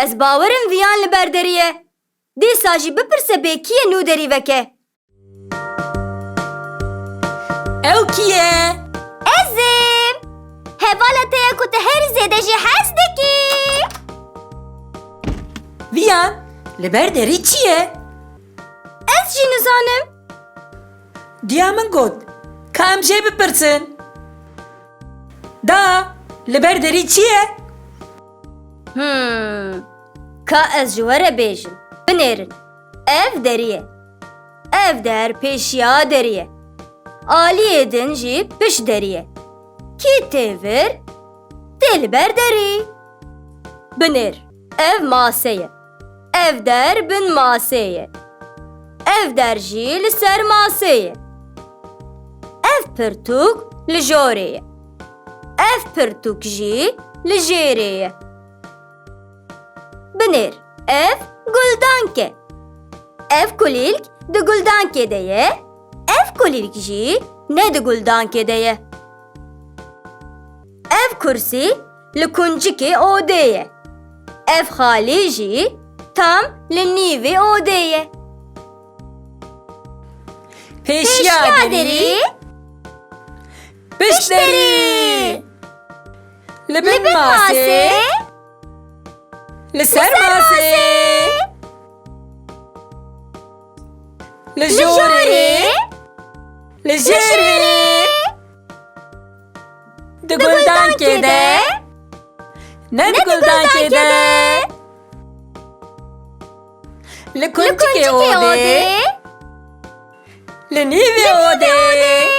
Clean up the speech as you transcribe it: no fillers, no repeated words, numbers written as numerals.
Ez bawerim viyan li ber derî ye. Dîsa jî bipirse bê kî ye nû derî veke. Ew kî ye? Ezim. Hevala te ye ku te herî zêde jî hez dikî. Viyan, li ber derî çi ye? Ez jî nizanim. Diya min got, ka em jê bipirsin. Da, li ber derî çi ye? Ka ez ji we re bêjim. Binêrin. Ev derî ye. Ev der pêşiya derî ye. Aliyê din jî piş derî ye. Kî tê vir? Tê li ber derî. Binêr. Ev mase ye. Ev der bin masê ye. Ev der jî li ser masê ye. Ev pirtûk li jorê ye. Ev pirtûk jî li jêrê ye. Binêr. Ev guldank e. Ev kulîlk di guldankê de ye. Ev kulîlk jî ne di guldankê de ye. Ev kursî li kuncikê odê ye. Ev xalî jî tam li nîvê odê ye. Pêşiya derî, piş derî. Li bin masê, li ser masê. Li jorê, li jêrê. Di guldankê de, ne di guldankê de. Li kuncikê odê, li nîvê odê.